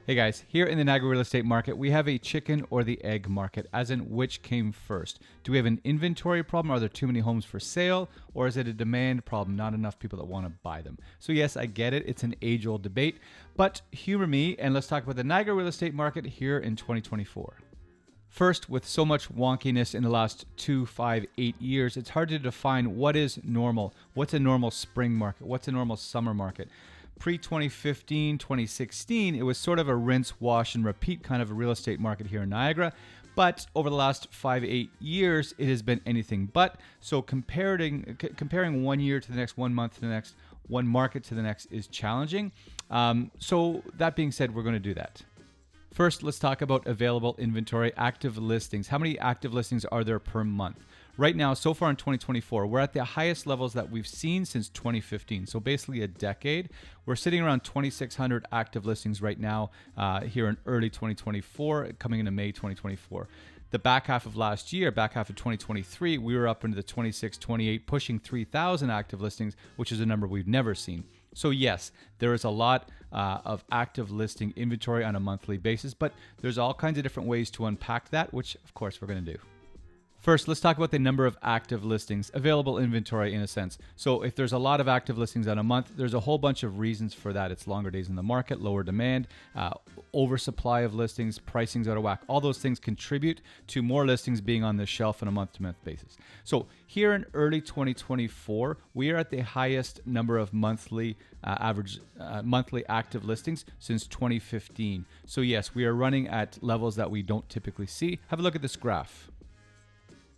Hey guys, here in the Niagara real estate market, we have a chicken or the egg market, as in which came first. Do we have an inventory problem? Are there too many homes for sale? Or is it a demand problem? Not enough people that want to buy them. So yes, I get it. It's an age-old debate, but humor me and let's talk about the Niagara real estate market here in 2024. First, with so much wonkiness in the last 2, 5, 8 years, it's hard to define what is normal. What's a normal spring market? What's a normal summer market? Pre-2015, 2016, it was sort of a rinse, wash, and repeat kind of a real estate market here in Niagara. But over the last 5, 8 years, it has been anything but. So comparing 1 year to the next, 1 month to the next, one market to the next is challenging. So that being said, we're going to do that. First, let's talk about available inventory, active listings. How many active listings are there per month? Right now, so far in 2024, we're at the highest levels that we've seen since 2015. So basically a decade. We're sitting around 2,600 active listings right now here in early 2024, coming into May 2024. The back half of last year, back half of 2023, we were up into the 26, 28, pushing 3,000 active listings, which is a number we've never seen. So yes, there is a lot of active listing inventory on a monthly basis, but there's all kinds of different ways to unpack that, which of course we're going to do. First, let's talk about the number of active listings, available inventory in a sense. So if there's a lot of active listings on a month, there's a whole bunch of reasons for that. It's longer days in the market, lower demand, oversupply of listings, pricing's out of whack. All those things contribute to more listings being on the shelf on a month-to-month basis. So here in early 2024, we are at the highest number of monthly active listings since 2015. So yes, we are running at levels that we don't typically see. Have a look at this graph.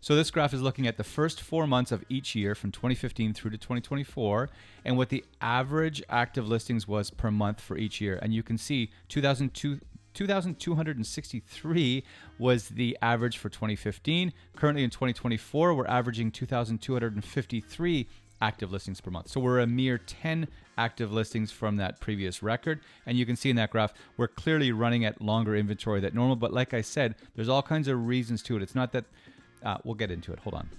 So this graph is looking at the first 4 months of each year from 2015 through to 2024 and what the average active listings was per month for each year. And you can see 2,263 was the average for 2015. Currently in 2024, we're averaging 2,253 active listings per month. So we're a mere 10 active listings from that previous record. And you can see in that graph, we're clearly running at longer inventory than normal. But like I said, there's all kinds of reasons to it. It's not that we'll get into it. Hold on.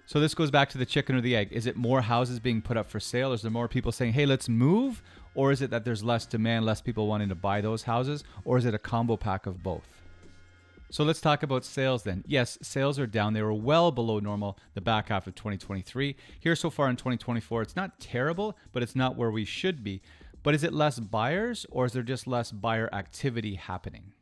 So this goes back to the chicken or the egg. Is it more houses being put up for sale? Is there more people saying, hey, let's move? Or is it that there's less demand, less people wanting to buy those houses? Or is it a combo pack of both? So let's talk about sales then. Yes, sales are down. They were well below normal the back half of 2023. Here so far in 2024, it's not terrible, but it's not where we should be. But is it less buyers or is there just less buyer activity happening?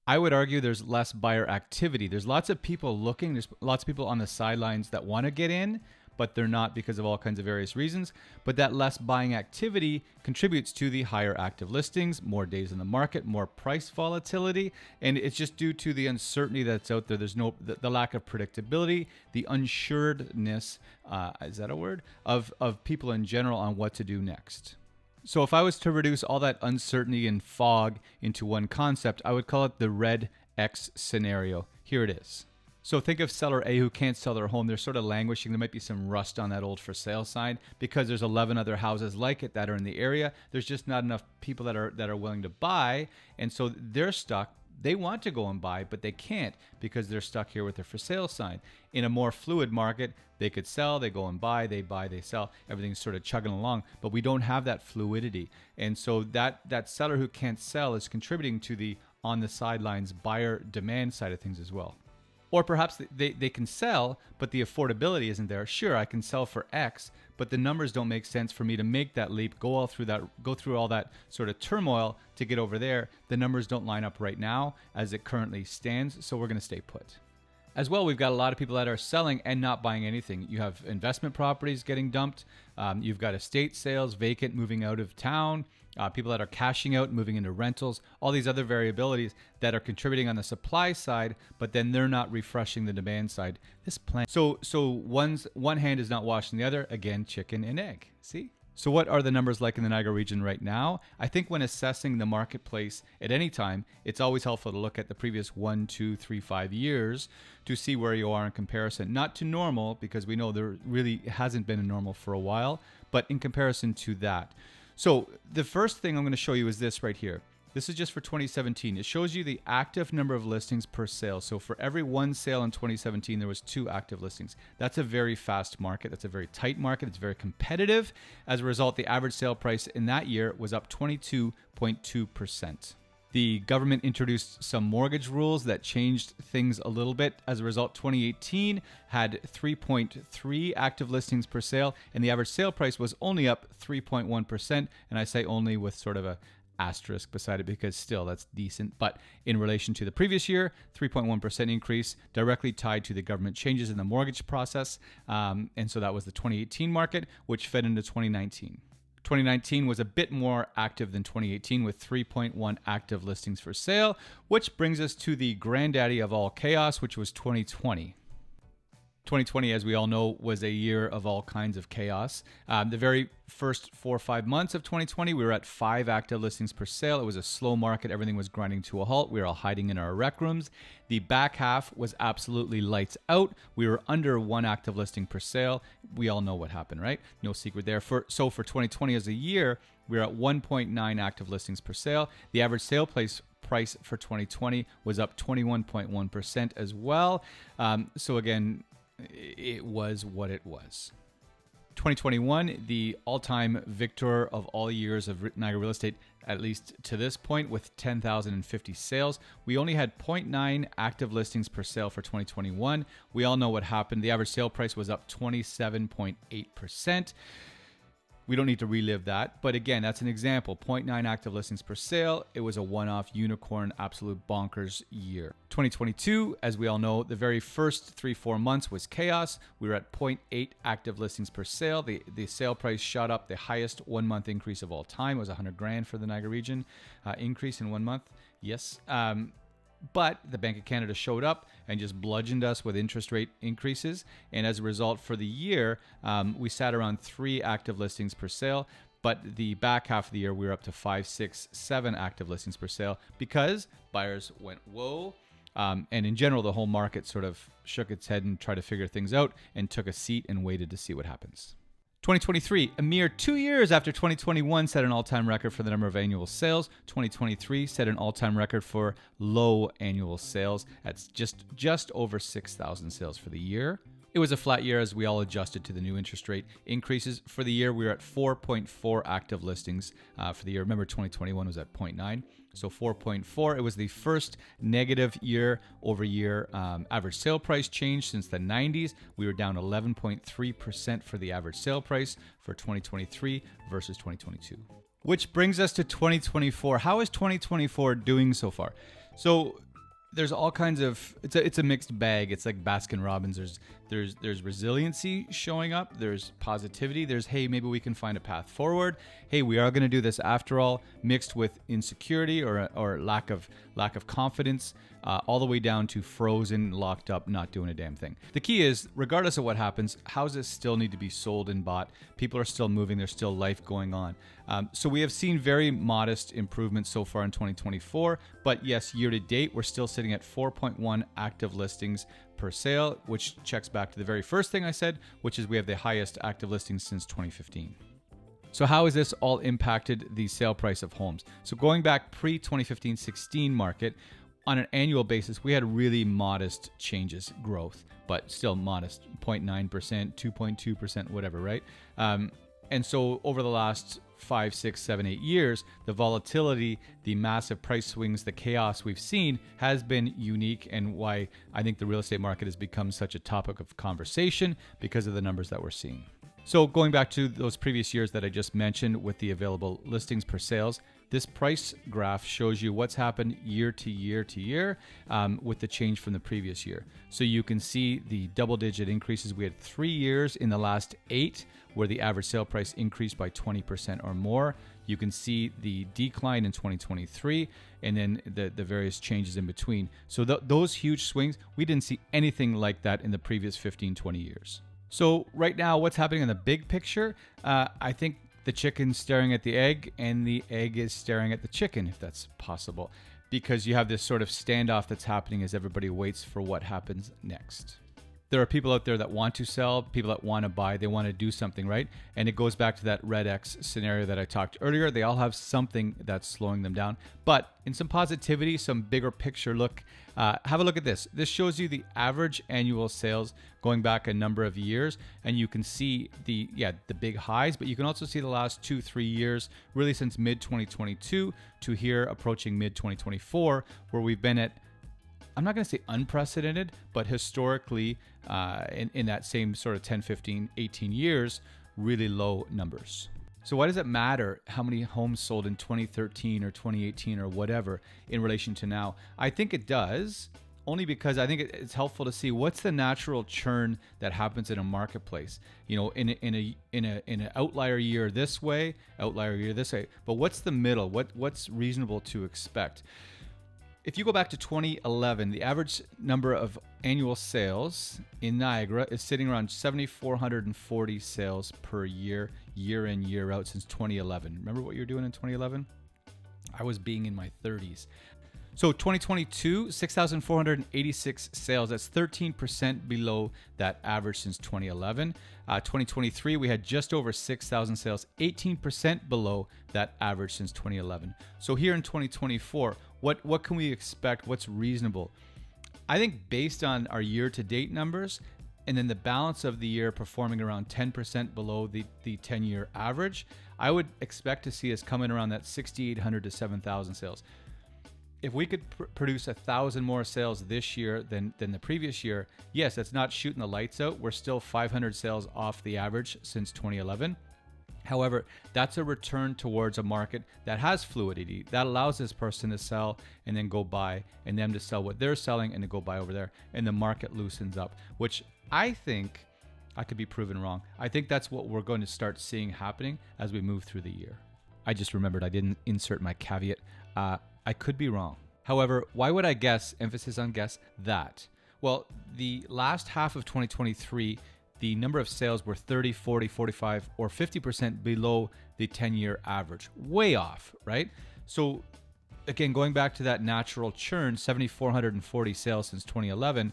I would argue there's less buyer activity. There's lots of people looking. There's lots of people on the sidelines that want to get in, but they're not because of all kinds of various reasons. But that less buying activity contributes to the higher active listings, more days in the market, more price volatility. And it's just due to the uncertainty that's out there. There's the lack of predictability, the unsuredness, is that a word? Of people in general on what to do next. So if I was to reduce all that uncertainty and fog into one concept, I would call it the red X scenario. Here it is. So think of seller A who can't sell their home. They're sort of languishing. There might be some rust on that old for sale sign because there's 11 other houses like it that are in the area. There's just not enough people that are willing to buy. And so they're stuck. They want to go and buy, but they can't because they're stuck here with their for sale sign. In a more fluid market, they could sell, they go and buy, they sell. Everything's sort of chugging along, but we don't have that fluidity. And so that seller who can't sell is contributing to the on the sidelines buyer demand side of things as well. Or perhaps they can sell, but the affordability isn't there. Sure, I can sell for X, but the numbers don't make sense for me to make that leap, go through all that sort of turmoil to get over there. The numbers don't line up right now as it currently stands, so we're going to stay put. As well, we've got a lot of people that are selling and not buying anything. You have investment properties getting dumped. You've got estate sales, vacant, moving out of town. People that are cashing out, moving into rentals, all these other variabilities that are contributing on the supply side, but then they're not refreshing the demand side. This plan. So one hand is not washing the other. Again, chicken and egg. See? So what are the numbers like in the Niagara region right now? I think when assessing the marketplace at any time, it's always helpful to look at the previous 1, 2, 3, 5 years to see where you are in comparison. Not to normal, because we know there really hasn't been a normal for a while, but in comparison to that. So the first thing I'm going to show you is this right here. This is just for 2017. It shows you the active number of listings per sale. So for every one sale in 2017, there was 2 active listings. That's a very fast market. That's a very tight market. It's very competitive. As a result, the average sale price in that year was up 22.2%. The government introduced some mortgage rules that changed things a little bit. As a result, 2018 had 3.3 active listings per sale, and the average sale price was only up 3.1%. And I say only with sort of a asterisk beside it because still that's decent. But in relation to the previous year, 3.1% increase directly tied to the government changes in the mortgage process. And so that was the 2018 market, which fed into 2019. 2019 was a bit more active than 2018 with 3.1 active listings for sale, which brings us to the granddaddy of all chaos, which was 2020. 2020, as we all know, was a year of all kinds of chaos. The very first 4 or 5 months of 2020, we were at 5 active listings per sale. It was a slow market. Everything was grinding to a halt. We were all hiding in our rec rooms. The back half was absolutely lights out. We were under 1 active listing per sale. We all know what happened, right? No secret there. So for 2020 as a year, we were at 1.9 active listings per sale. The average sale price for 2020 was up 21.1% as well. So again, it was what it was. 2021, the all-time victor of all years of Niagara real estate, at least to this point, with 10,050 sales. We only had 0.9 active listings per sale for 2021. We all know what happened. The average sale price was up 27.8%. We don't need to relive that. But again, that's an example. 0.9 active listings per sale. It was a one-off unicorn, absolute bonkers year. 2022, as we all know, the very first 3-4 months was chaos. We were at 0.8 active listings per sale. The sale price shot up, the highest 1 month increase of all time. It was $100,000 for the Niagara region increase in 1 month. Yes. But the Bank of Canada showed up and just bludgeoned us with interest rate increases. And as a result, for the year, we sat around 3 active listings per sale. But the back half of the year, we were up to 5, 6, 7 active listings per sale because buyers went, whoa. And in general, the whole market sort of shook its head and tried to figure things out and took a seat and waited to see what happens. 2023, a mere 2 years after 2021 set an all-time record for the number of annual sales. 2023 set an all-time record for low annual sales. That's just over 6,000 sales for the year. It was a flat year as we all adjusted to the new interest rate increases. For the year, we were at 4.4 active listings for the year. Remember, 2021 was at 0.9. So 4.4. It was the first negative year-over-year average sale price change since the 90s. We were down 11.3% for the average sale price for 2023 versus 2022. Which brings us to 2024. How is 2024 doing so far? So there's all kinds of, it's a mixed bag. It's like Baskin Robbins. There's resiliency showing up. There's positivity. There's, hey, maybe we can find a path forward. Hey, we are going to do this after all, mixed with insecurity or lack of confidence, all the way down to frozen, locked up, not doing a damn thing. The key is, regardless of what happens, houses still need to be sold and bought. People are still moving. There's still life going on. So we have seen very modest improvements so far in 2024. But yes, year to date, we're still sitting at 4.1 active listings per sale, which checks back to the very first thing I said, which is we have the highest active listings since 2015. So how has this all impacted the sale price of homes? So going back pre-2015-16 market, on an annual basis, we had really modest changes, growth, but still modest, 0.9%, 2.2%, whatever, right? And so over the last 5, 6, 7, 8 years, the volatility, the massive price swings, the chaos we've seen has been unique, and why I think the real estate market has become such a topic of conversation because of the numbers that we're seeing. So going back to those previous years that I just mentioned with the available listings per sales, this price graph shows you what's happened year to year to year with the change from the previous year. So you can see the double-digit increases. We had 3 years in the last 8 where the average sale price increased by 20% or more. You can see the decline in 2023 and then the various changes in between. So those huge swings, we didn't see anything like that in the previous 15, 20 years. So right now, what's happening in the big picture? I think the chicken's staring at the egg and the egg is staring at the chicken, if that's possible, because you have this sort of standoff that's happening as everybody waits for what happens next. there are people out there that want to sell, people that want to buy, they want to do something, right? And it goes back to that red X scenario that I talked earlier. They all have something that's slowing them down. But in some positivity, some bigger picture look, have a look at this. This shows you the average annual sales going back a number of years, and you can see the big highs, but you can also see the last 2-3 years, really since mid 2022 to here approaching mid 2024, where we've been at, I'm not going to say unprecedented, but historically in that same sort of 10, 15, 18 years, really low numbers. So why does it matter how many homes sold in 2013 or 2018 or whatever in relation to now? I think it does, only because I think it's helpful to see what's the natural churn that happens in a marketplace. You know, in an outlier year this way, outlier year this way. But what's the middle? What's reasonable to expect? If you go back to 2011, the average number of annual sales in Niagara is sitting around 7,440 sales per year, year in, year out since 2011. Remember what you were doing in 2011? I was being in my 30s. So 2022, 6,486 sales. That's 13% below that average since 2011. 2023, we had just over 6,000 sales, 18% below that average since 2011. So here in 2024, what can we expect? What's reasonable? I think based on our year-to-date numbers, and then the balance of the year performing around 10% below the 10-year average, I would expect to see us coming around that 6,800 to 7,000 sales. If we could produce 1,000 more sales this year than the previous year, yes, that's not shooting the lights out. We're still 500 sales off the average since 2011. However, that's a return towards a market that has fluidity, that allows this person to sell and then go buy, and them to sell what they're selling and to go buy over there, and the market loosens up, which I think, I could be proven wrong. I think that's what we're going to start seeing happening as we move through the year. I just remembered I didn't insert my caveat. I could be wrong. However, why would I guess, emphasis on guess, that? Well, the last half of 2023, the number of sales were 30, 40, 45, or 50% below the 10-year average. Way off, right? So again, going back to that natural churn, 7,440 sales since 2011,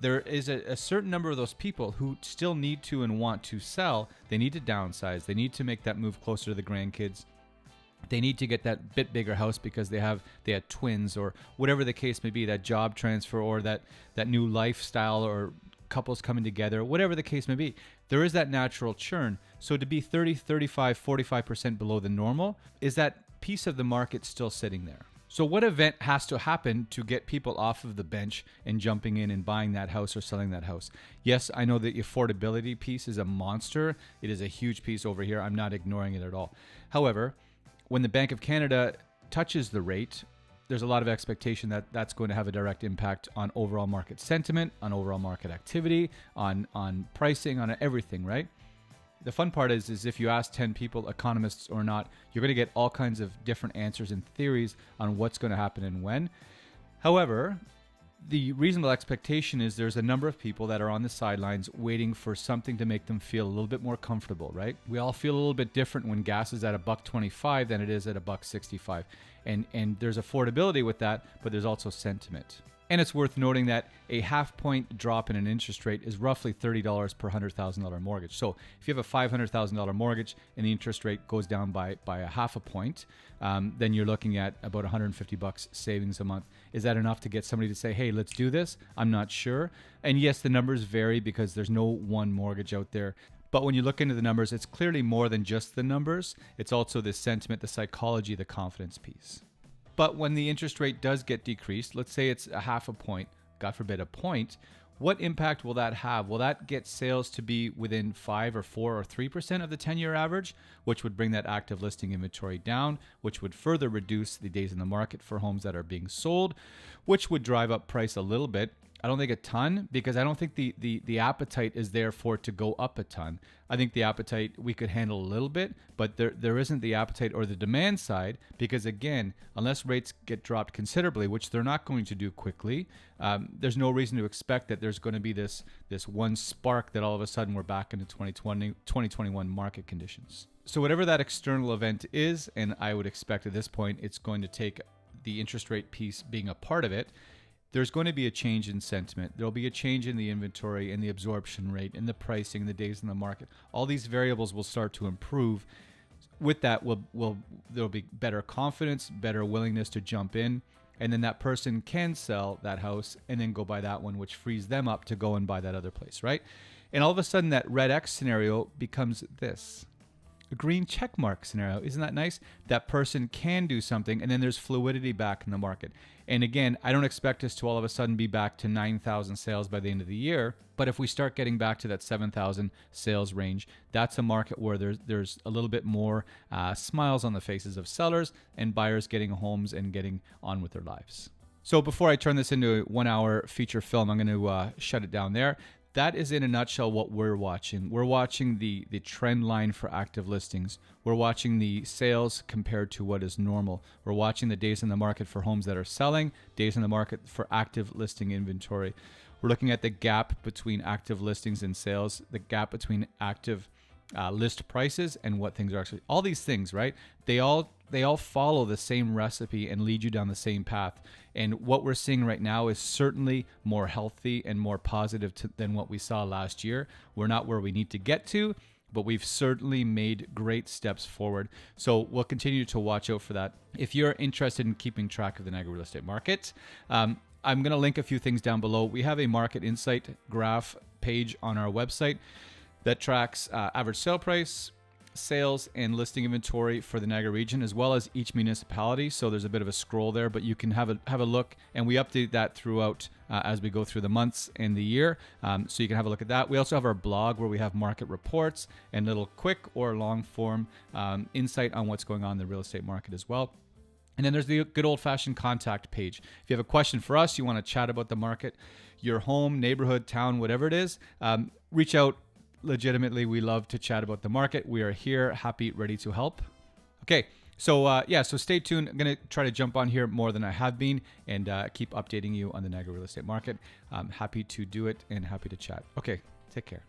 there is a certain number of those people who still need to and want to sell. They need to downsize. They need to make that move closer to the grandkids. They need to get that bit bigger house because they had twins, or whatever the case may be, that job transfer, or that new lifestyle, or couples coming together, whatever the case may be. There is that natural churn. So to be 30, 35, 45% below the normal, is that piece of the market still sitting there? So what event has to happen to get people off of the bench and jumping in and buying that house or selling that house? Yes, I know the affordability piece is a monster. It is a huge piece over here. I'm not ignoring it at all. However, when the Bank of Canada touches the rate, there's a lot of expectation that that's going to have a direct impact on overall market sentiment, on overall market activity, on pricing, on everything, right? The fun part is if you ask 10 people, economists or not, you're going to get all kinds of different answers and theories on what's going to happen and when. However, the reasonable expectation is there's a number of people that are on the sidelines waiting for something to make them feel a little bit more comfortable, right? We all feel a little bit different when gas is at $1.25 than it is at $1.65. And there's affordability with that, but there's also sentiment. And it's worth noting that a half-point drop in an interest rate is roughly $30 per $100,000 mortgage. So if you have a $500,000 mortgage and the interest rate goes down by a half a point, then you're looking at about $150 savings a month. Is that enough to get somebody to say, hey, let's do this? I'm not sure. And yes, the numbers vary because there's no one mortgage out there. But when you look into the numbers, it's clearly more than just the numbers. It's also the sentiment, the psychology, the confidence piece. But when the interest rate does get decreased, let's say it's a half a point, God forbid a point, what impact will that have? Will that get sales to be within 5 or 4 or 3% of the 10-year average, which would bring that active listing inventory down, which would further reduce the days in the market for homes that are being sold, which would drive up price a little bit? I don't think a ton, because I don't think the appetite is there for it to go up a ton. I think the appetite we could handle a little bit, but there isn't the appetite or the demand side, because again, unless rates get dropped considerably, which they're not going to do quickly, there's no reason to expect that there's going to be this one spark that all of a sudden we're back into 2021 market conditions. So whatever that external event is, and I would expect at this point it's going to take the interest rate piece being a part of it, there's going to be a change in sentiment. There'll be a change in the inventory and the absorption rate and the pricing, the days in the market. All these variables will start to improve. With that, there'll be better confidence, better willingness to jump in, and then that person can sell that house and then go buy that one, which frees them up to go and buy that other place, right? And all of a sudden, that red X scenario becomes this. A green check mark scenario. Isn't that nice? That person can do something, and then there's fluidity back in the market. And again, I don't expect us to all of a sudden be back to 9,000 sales by the end of the year. But if we start getting back to that 7,000 sales range, that's a market where there's a little bit more smiles on the faces of sellers and buyers getting homes and getting on with their lives. So before I turn this into a 1-hour feature film, I'm going to shut it down there. That is in a nutshell what we're watching. We're watching the trend line for active listings. We're watching the sales compared to what is normal. We're watching the days in the market for homes that are selling, days in the market for active listing inventory. We're looking at the gap between active listings and sales, the gap between active list prices and what things are actually, all these things, right? They all follow the same recipe and lead you down the same path. And what we're seeing right now is certainly more healthy and more positive than what we saw last year. We're not where we need to get to, but we've certainly made great steps forward. So we'll continue to watch out for that. If you're interested in keeping track of the Niagara real estate market, I'm going to link a few things down below. We have a market insight graph page on our website that tracks average sale price, sales, and listing inventory for the Niagara region, as well as each municipality. So there's a bit of a scroll there, but you can have a look, and we update that throughout as we go through the months and the year. So you can have a look at that. We also have our blog where we have market reports and little quick or long form insight on what's going on in the real estate market as well. And then there's the good old-fashioned contact page. If you have a question for us, you want to chat about the market, your home, neighborhood, town, whatever it is, reach out. Legitimately, we love to chat about the market. We are here, happy, ready to help. Okay, so so stay tuned. I'm going to try to jump on here more than I have been and keep updating you on the Niagara real estate market. I'm happy to do it and happy to chat. Okay, take care.